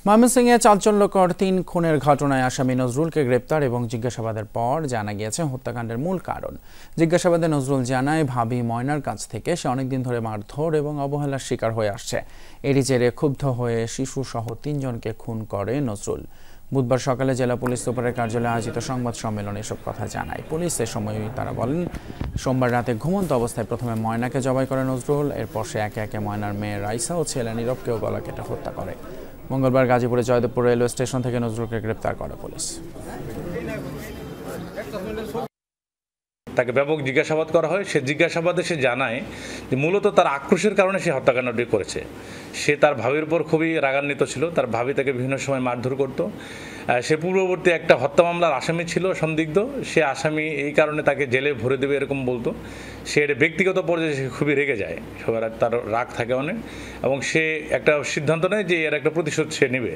ময়মনসিংহে চাঞ্চল্যকর ৩ খুনের ঘটনায় আসামি নজরুলকে গ্রেপ্তার এবং জিজ্ঞাসাবাদের পর জানা গিয়েছে হত্যাকাণ্ডের মূল কারণ। জিজ্ঞাসাবাদে নজরুল জানায়, ভাবি ময়নার কাছ থেকে সে অনেকদিন ধরে মারধর এবং অবহেলার শিকার হয়ে আসছে। এরই জেরে ক্ষুব্ধ হয়ে শিশুসহ ৩ জনকে খুন করে নজরুল। বুধবার সকালে জেলা পুলিশ সুপারের কার্যালয়ে আয়োজিত সংবাদ সম্মেলনে এসব কথা জানায় পুলিশ। এ সময় তারা বলেন, সোমবার রাতে ঘুমন্ত অবস্থায় প্রথমে ময়নাকে জবাই করে নজরুল। এরপর সে একে একে ময়নার মেয়ে রাইসা ও ছেলে নীরবকেও গলা কেটে হত্যা করে। মঙ্গলবার গাজীপুরে জয়দেবপুর রেলওয়ে স্টেশন থেকে নজরুলকে গ্রেপ্তার করে পুলিশ। তাকে ব্যাপক জিজ্ঞাসাবাদ করা হয়। সে জিজ্ঞাসাবাদে সে জানায় যে মূলত তার আক্রোশের কারণে সে হত্যাকাণ্ডটি করেছে। সে তার ভাবির উপর খুবই রাগান্বিত ছিল। তার ভাবি তাকে বিভিন্ন সময় মারধর করত। সে পূর্ববর্তী একটা হত্যা মামলার আসামি ছিল, সন্দিগ্ধ। সে আসামি এই কারণে তাকে জেলে ভরে দেবে এরকম বলতো। সে এটা ব্যক্তিগত পর্যায়ে সে খুবই রেগে যায়, সবার তার রাগ থাকে অনেক, এবং সে একটা সিদ্ধান্ত নেয় যে এর একটা প্রতিশোধ সে নেবে।